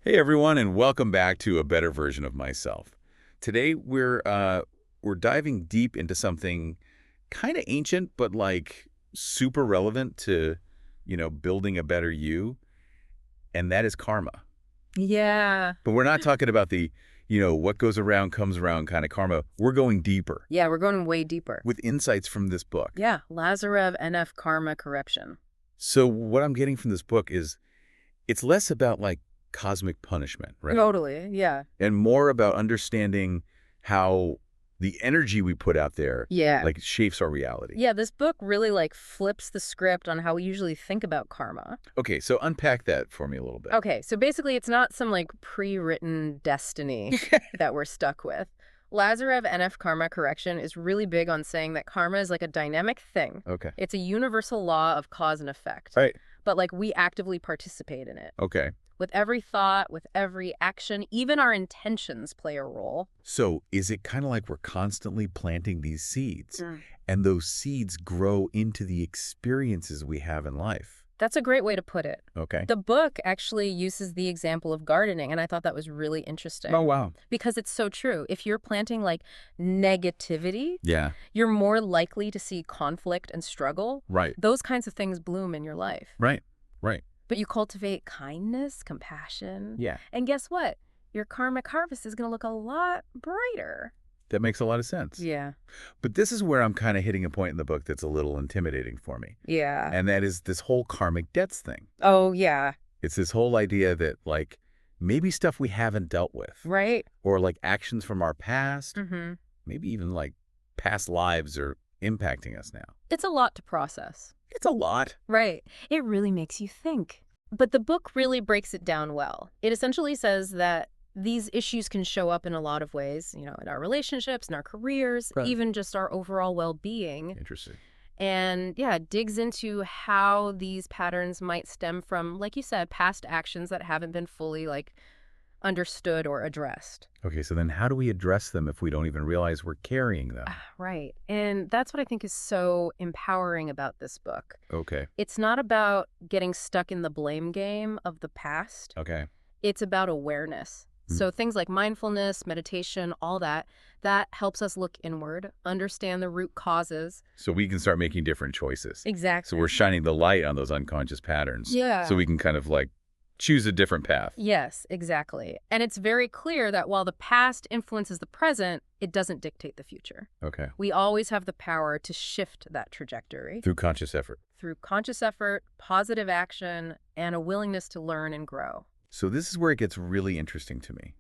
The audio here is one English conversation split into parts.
Hey everyone, and welcome back to a better version of myself. Today we're diving deep into something kind of ancient, but like super relevant to, building a better you, and that is karma. Yeah. But we're not talking about the, what goes around comes around kind of karma. We're going deeper Yeah, we're going way deeper. with insights from this book. Yeah, Lazarev NF karma correction. So what I'm getting from this book is it's less about like cosmic punishment, right? Totally, yeah. And more about understanding how the energy we put out there Yeah. like shapes our reality. Yeah, this book really flips the script on how we usually think about karma. Okay, so unpack that for me a little bit. Okay, so basically it's not some pre-written destiny that we're stuck with. Lazarev NF karma correction is really big on saying that karma is like a dynamic thing. Okay. It's a universal law of cause and effect. Right. But we actively participate in it. Okay. With every thought, with every action, even our intentions play a role. So is it kind of like we're constantly planting these seeds Mm. and those seeds grow into the experiences we have in life? That's a great way to put it. Okay. The book actually uses the example of gardening, and I thought that was really interesting. Oh, wow. Because it's so true. If you're planting negativity, Yeah. you're more likely to see conflict and struggle. Right. Those kinds of things bloom in your life. Right. Right. But you cultivate kindness, compassion, Yeah. and guess what? Your karmic harvest is going to look a lot brighter. That makes a lot of sense. Yeah. But this is where I'm kind of hitting a point in the book that's a little intimidating for me. Yeah. And that is this whole karmic debts thing. Oh, yeah. It's this whole idea that maybe stuff we haven't dealt with Right. or actions from our past, Mm-hmm. maybe even past lives are impacting us now. It's a lot to process. It's a lot. Right. It really makes you think. But the book really breaks it down well. It essentially says that these issues can show up in a lot of ways, in our relationships, in our careers, Right. even just our overall well-being. Interesting. And yeah, it digs into how these patterns might stem from, like you said, past actions that haven't been fully understood or addressed. Okay, so then how do we address them if we don't even realize we're carrying them? Right. And that's what I think is so empowering about this book. Okay. It's not about getting stuck in the blame game of the past. Okay. It's about awareness. So things like mindfulness, meditation, all that helps us look inward, understand the root causes. So we can start making different choices. Exactly. So we're shining the light on those unconscious patterns. Yeah. So we can kind of choose a different path. Yes, exactly. And it's very clear that while the past influences the present, it doesn't dictate the future. Okay. We always have the power to shift that trajectory Through conscious effort. through conscious effort, positive action, and a willingness to learn and grow. So this is where it gets really interesting to me.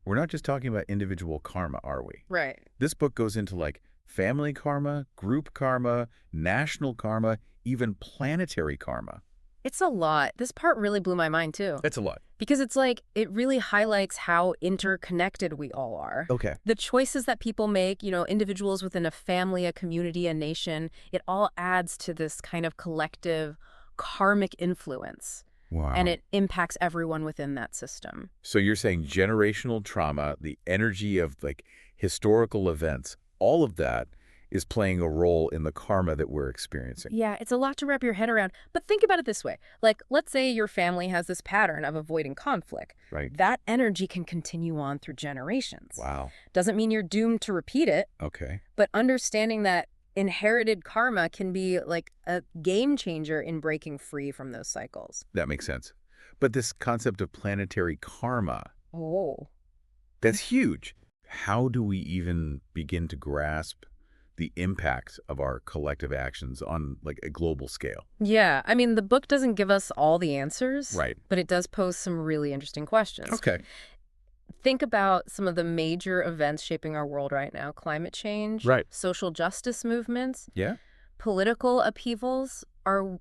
We're not just talking about individual karma, are we? Right. This book goes into family karma, group karma, national karma, even planetary karma. It's a lot. This part really blew my mind, too. That's a lot. Because it's it really highlights how interconnected we all are. Okay. The choices that people make, individuals within a family, a community, a nation, it all adds to this kind of collective karmic influence. Wow. And it impacts everyone within that system. So you're saying generational trauma, the energy of historical events, all of that is playing a role in the karma that we're experiencing. Yeah, it's a lot to wrap your head around. But think about it this way. Let's say your family has this pattern of avoiding conflict. Right. That energy can continue on through generations. Wow. Doesn't mean you're doomed to repeat it, Okay. but understanding that inherited karma can be a game changer in breaking free from those cycles. That makes sense. But this concept of planetary karma, Oh. that's huge. How do we even begin to grasp the impact of our collective actions on a global scale? Yeah, I mean, the book doesn't give us all the answers. Right. But it does pose some really interesting questions. Okay. Think about some of the major events shaping our world right now. Climate change, Right. social justice movements, Yeah. political upheavals. Are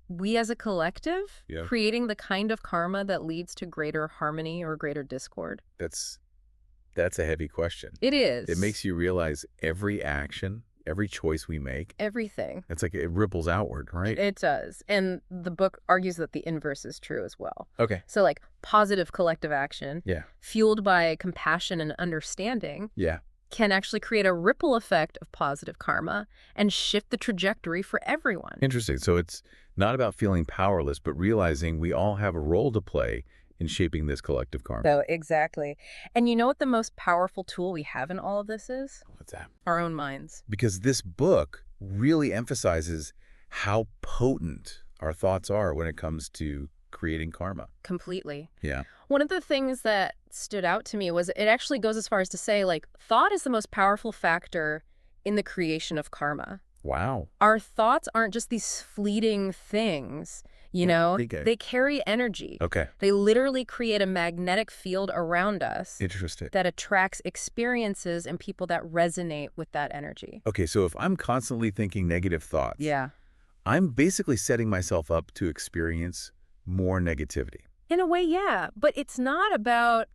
we as a collective Yeah. creating the kind of karma that leads to greater harmony or greater discord? That's a heavy question. It is. It makes you realize every action, every choice we make, everything. it's it ripples outward, right? It does. And the book argues that the inverse is true as well. Okay. So positive collective action, Yeah. fueled by compassion and understanding, Yeah. can actually create a ripple effect of positive karma and shift the trajectory for everyone. Interesting. So it's not about feeling powerless, but realizing we all have a role to play in shaping this collective karma. So, exactly. And you know what the most powerful tool we have in all of this is? What's that? Our own minds. Because this book really emphasizes how potent our thoughts are when it comes to creating karma. Completely. Yeah. One of the things that stood out to me was it actually goes as far as to say, like, thought is the most powerful factor in the creation of karma. Wow. Our thoughts aren't just these fleeting things, you know? Okay. They carry energy. Okay. They literally create a magnetic field around us Interesting. that attracts experiences and people that resonate with that energy. Okay, so if I'm constantly thinking negative thoughts, Yeah. I'm basically setting myself up to experience more negativity. In a way, yeah. But it's not about,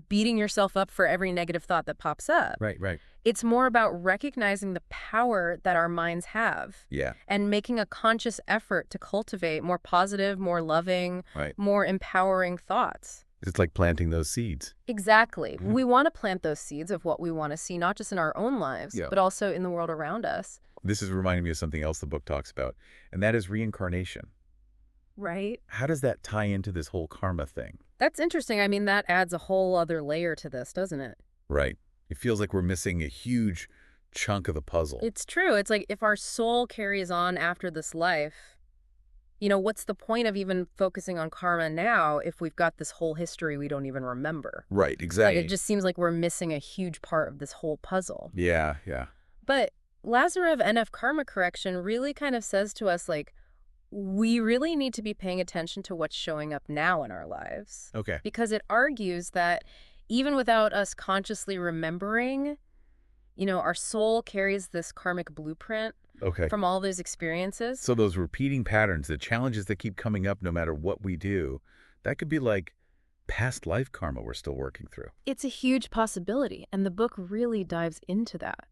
beating yourself up for every negative thought that pops up. Right, right. It's more about recognizing the power that our minds have. Yeah. And making a conscious effort to cultivate more positive, more loving, Right. more empowering thoughts. It's like planting those seeds. Exactly. We want to plant those seeds of what we want to see, not just in our own lives, Yeah. but also in the world around us. This is reminding me of something else the book talks about, and that is reincarnation. Right? How does that tie into this whole karma thing? That's interesting. I mean, that adds a whole other layer to this, doesn't it? Right. It feels like we're missing a huge chunk of the puzzle. It's true. It's like if our soul carries on after this life, what's the point of even focusing on karma now if we've got this whole history we don't even remember? Right, exactly. Like, it just seems like we're missing a huge part of this whole puzzle. Yeah, yeah. But Lazarev NF karma correction really kind of says to us, like, we really need to be paying attention to what's showing up now in our lives. Okay. Because it argues that even without us consciously remembering, our soul carries this karmic blueprint Okay. from all those experiences. So those repeating patterns, the challenges that keep coming up no matter what we do, that could be like past life karma we're still working through. It's a huge possibility, and the book really dives into that.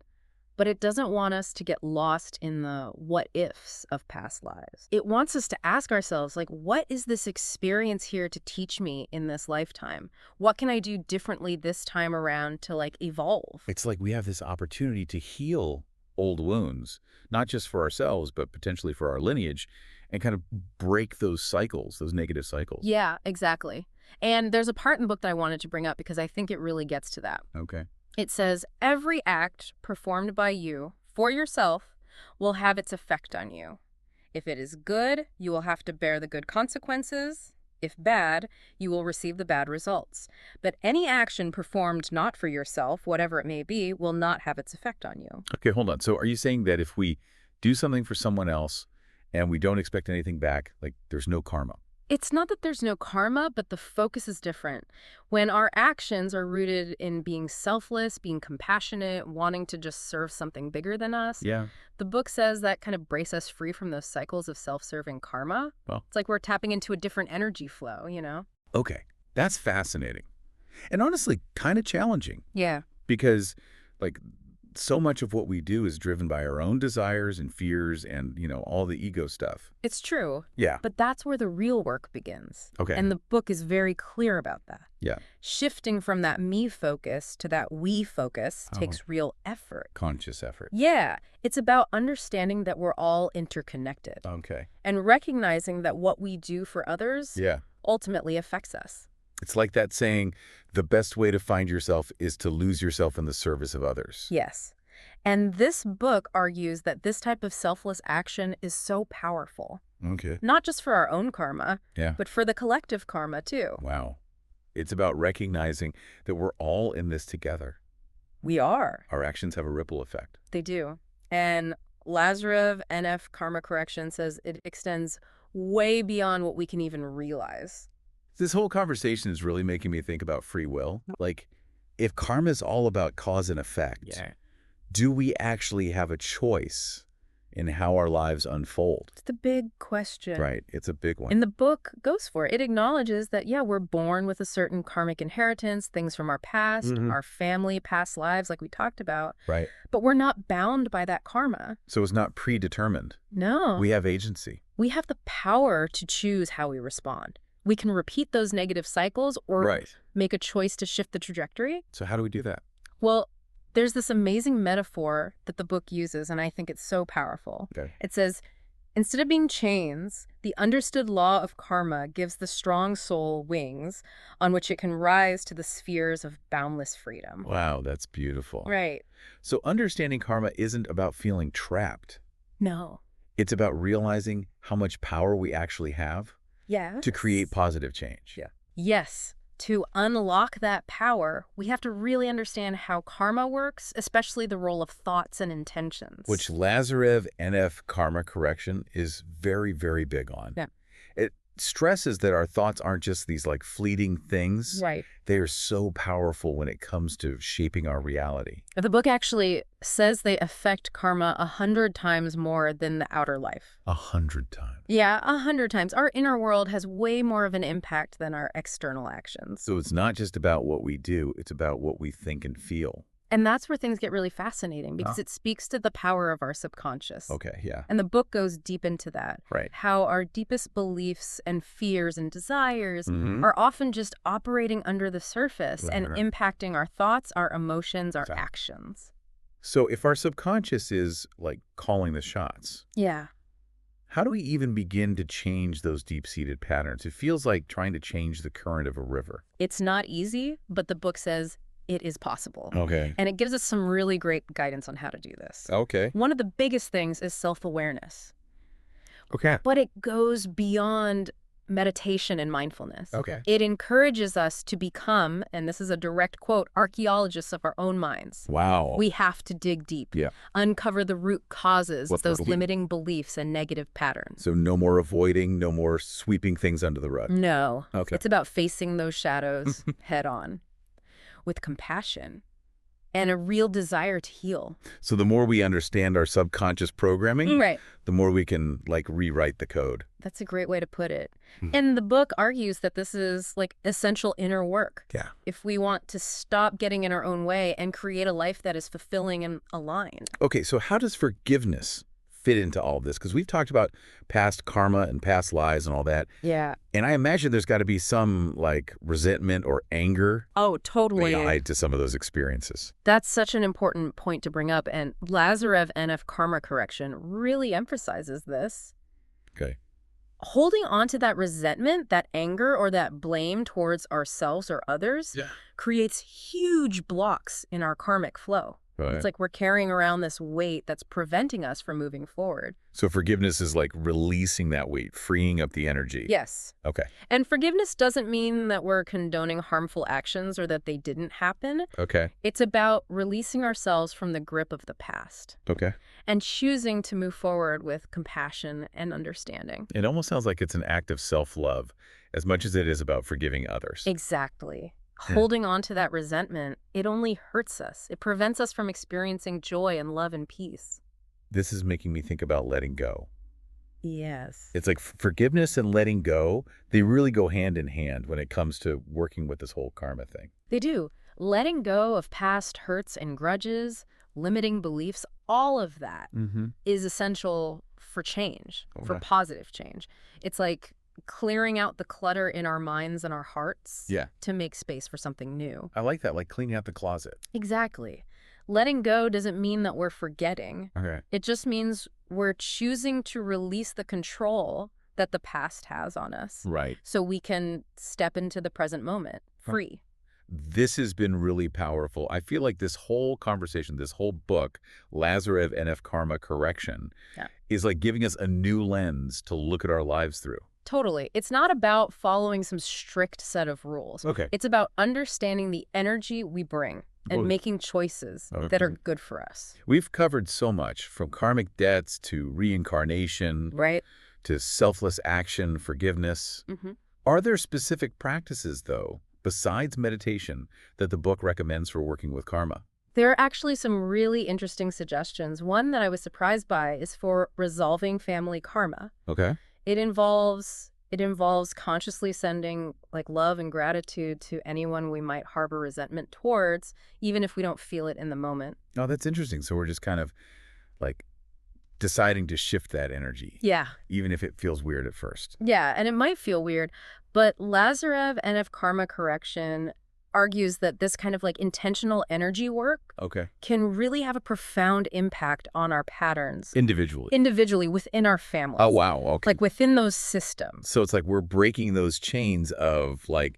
But it doesn't want us to get lost in the what-ifs of past lives. It wants us to ask ourselves, like, what is this experience here to teach me in this lifetime? What can I do differently this time around to, like, evolve? It's like we have this opportunity to heal old wounds, not just for ourselves, but potentially for our lineage, and kind of break those cycles, those negative cycles. Yeah, exactly. And there's a part in the book that I wanted to bring up because I think it really gets to that. Okay. It says, every act performed by you for yourself will have its effect on you. If it is good, you will have to bear the good consequences. If bad, you will receive the bad results. But any action performed not for yourself, whatever it may be, will not have its effect on you. Okay, hold on. So are you saying that if we do something for someone else and we don't expect anything back, like there's no karma? It's not that there's no karma, but the focus is different. When our actions are rooted in being selfless, being compassionate, wanting to just serve something bigger than us, Yeah. the book says that kind of brace us free from those cycles of self-serving karma. Well. It's like we're tapping into a different energy flow, Okay, that's fascinating. And honestly, kind of challenging Yeah. because like so much of what we do is driven by our own desires and fears and, all the ego stuff. It's true. Yeah. But that's where the real work begins. Okay. And the book is very clear about that. Yeah. Shifting from that me focus to that we focus takes real effort. Conscious effort. Yeah. It's about understanding that we're all interconnected Okay. and recognizing that what we do for others Yeah. ultimately affects us. It's like that saying, the best way to find yourself is to lose yourself in the service of others. Yes. And this book argues that this type of selfless action is so powerful, Okay. not just for our own karma, Yeah. but for the collective karma too. Wow. It's about recognizing that we're all in this together. We are. Our actions have a ripple effect. They do. And Lazarev NF karma correction says it extends way beyond what we can even realize. This whole conversation is really making me think about free will. Like, if karma is all about cause and effect, do we actually have a choice in how our lives unfold? It's the big question. Right. It's a big one. And the book goes for it. It acknowledges that, yeah, we're born with a certain karmic inheritance, things from our past, our family, past lives, like we talked about. Right. But we're not bound by that karma. So it's not predetermined. No. We have agency. We have the power to choose how we respond. We can repeat those negative cycles or make a choice to shift the trajectory. So how do we do that? Well, there's this amazing metaphor that the book uses, and I think it's so powerful. Okay. It says, Instead of being chains, the understood law of karma gives the strong soul wings on which it can rise to the spheres of boundless freedom. Wow, that's beautiful. Right. So understanding karma isn't about feeling trapped. No. It's about realizing how much power we actually have Yes. to create positive change. Yeah. Yes. To unlock that power, we have to really understand how karma works, especially the role of thoughts and intentions. Which Lazarev NF karma correction is very, very big on. Yeah. It stresses that our thoughts aren't just these like fleeting things. Right. They are so powerful when it comes to shaping our reality. The book actually says they affect karma 100 times more than the outer life. 100 times. Yeah, 100 times. Our inner world has way more of an impact than our external actions. So it's not just about what we do, it's about what we think and feel. And that's where things get really fascinating because it speaks to the power of our subconscious. Okay, yeah. And the book goes deep into that. Right. How our deepest beliefs and fears and desires Mhm. are often just operating under the surface and Right. impacting our thoughts, our emotions, our Exactly. actions. So if our subconscious is like calling the shots, Yeah. how do we even begin to change those deep-seated patterns? It feels like trying to change the current of a river. It's not easy, but the book says it is possible. Okay. And it gives us some really great guidance on how to do this. Okay. One of the biggest things is self-awareness, Okay. but it goes beyond meditation and mindfulness. Okay. It encourages us to become, and this is a direct quote, archaeologists of our own minds. Wow. We have to dig deep, Yeah. uncover the root causes, What's those the key? limiting beliefs and negative patterns. So no more avoiding, no more sweeping things under the rug. No, Okay. it's about facing those shadows head on with compassion and a real desire to heal. So the more we understand our subconscious programming, Right. the more we can like rewrite the code. That's a great way to put it. Hmm. And the book argues that this is like essential inner work. Yeah. If we want to stop getting in our own way and create a life that is fulfilling and aligned. Okay, so how does forgiveness fit into all this? Because we've talked about past karma and past lies and all that. Yeah. And I imagine there's got to be some like resentment or anger Oh, totally. tied to some of those experiences. That's such an important point to bring up. And Lazarev NF karma correction really emphasizes this. Okay. Holding on to that resentment, that anger, or that blame towards ourselves or others Yeah. creates huge blocks in our karmic flow. Right. It's like we're carrying around this weight that's preventing us from moving forward. So forgiveness is like releasing that weight, freeing up the energy. Yes. Okay. And forgiveness doesn't mean that we're condoning harmful actions or that they didn't happen. Okay. It's about releasing ourselves from the grip of the past Okay. and choosing to move forward with compassion and understanding. It almost sounds like it's an act of self-love as much as it is about forgiving others. Exactly. Yeah. Holding on to that resentment, it only hurts us. It prevents us from experiencing joy and love and peace. This is making me think about letting go. Yes. It's like forgiveness and letting go, they really go hand in hand when it comes to working with this whole karma thing. They do. Letting go of past hurts and grudges, limiting beliefs, all of that Mm-hmm. is essential for change, for Okay. positive change. It's like clearing out the clutter in our minds and our hearts Yeah. to make space for something new. I like that, like cleaning out the closet. Exactly. Letting go doesn't mean that we're forgetting. Okay. It just means we're choosing to release the control that the past has on us Right. so we can step into the present moment free. This has been really powerful. I feel like this whole conversation, this whole book, Lazarev NF Karma Correction, Yeah. is like giving us a new lens to look at our lives through. Totally. It's not about following some strict set of rules. Okay. It's about understanding the energy we bring and Oh. making choices that Okay. are good for us. We've covered so much, from karmic debts to reincarnation Right? to selfless action, forgiveness. Mm-hmm. Are there specific practices, though, besides meditation, that the book recommends for working with karma? There are actually some really interesting suggestions. One that I was surprised by is for resolving family karma. Okay. It involves consciously sending like love and gratitude to anyone we might harbor resentment towards, even if we don't feel it in the moment. Oh, that's interesting. So we're just kind of like deciding to shift that energy, Yeah. even if it feels weird at first. Yeah, and it might feel weird, but Lazarev NF karma correction argues that this kind of like intentional energy work Okay. can really have a profound impact on our patterns Individually. individually within our families. Oh, wow. Okay. Like within those systems. So it's like we're breaking those chains of like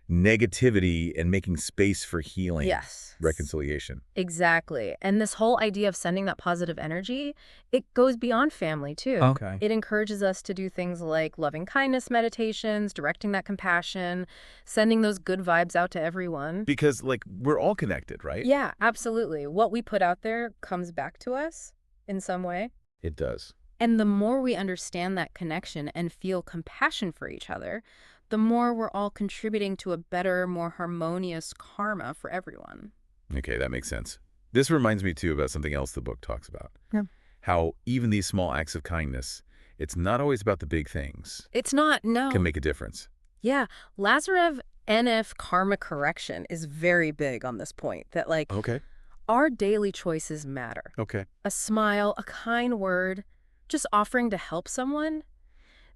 negativity and making space for healing, Yes. reconciliation. Exactly. And this whole idea of sending that positive energy, it goes beyond family too. Okay. It encourages us to do things like loving kindness meditations, directing that compassion, sending those good vibes out to everyone. Because like we're all connected, right? Yeah, absolutely. What we put out there comes back to us in some way. It does. And the more we understand that connection and feel compassion for each other, the more we're all contributing to a better, more harmonious karma for everyone. Okay, that makes sense. This reminds me too about something else the book talks about. Yeah. How even these small acts of kindness, it's not always about the big things, It's not, no. can make a difference. Yeah, Lazarev NF karma correction is very big on this point, that like Okay. our daily choices matter. Okay. A smile, a kind word, just offering to help someone.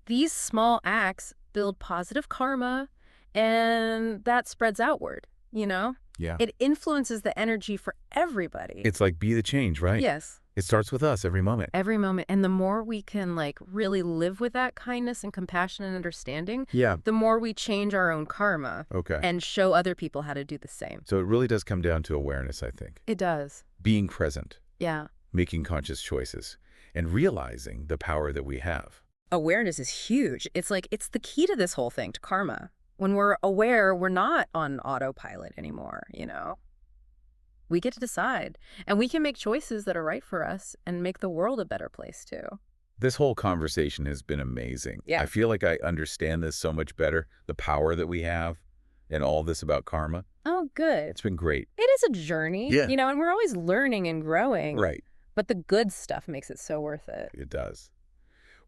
These small acts build positive karma, and that spreads outward, you know? Yeah. It influences the energy for everybody. It's like be the change, right? Yes, It starts with us every moment. every moment. And the more we can like really live with that kindness and compassion and understanding, Yeah. the more we change our own karma Okay. and show other people how to do the same. So it really does come down to awareness, I think. It does. Being present, Yeah. making conscious choices, and realizing the power that we have. Awareness is huge. It's like, it's the key to this whole thing, to karma. When we're aware, we're not on autopilot anymore, you know? We get to decide, and we can make choices that are right for us and make the world a better place too. This whole conversation has been amazing. Yeah. I feel like I understand this so much better, the power that we have, and all this about karma. Oh, good. It's been great. It is a journey, Yeah. you know, and we're always learning and growing. Right. But the good stuff makes it so worth it. It does.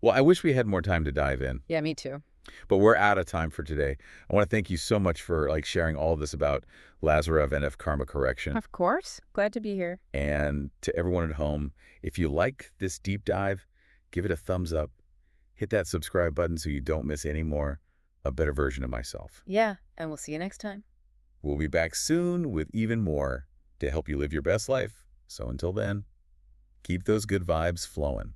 Well, I wish we had more time to dive in, Yeah, me too. but we're out of time for today. I want to thank you so much for like sharing all of this about Lazarev NF karma correction. Of course. Glad to be here. And to everyone at home, if you like this deep dive, give it a thumbs up. Hit that subscribe button so you don't miss any more, a better version of myself. Yeah, and we'll see you next time. We'll be back soon with even more to help you live your best life. So until then, keep those good vibes flowing.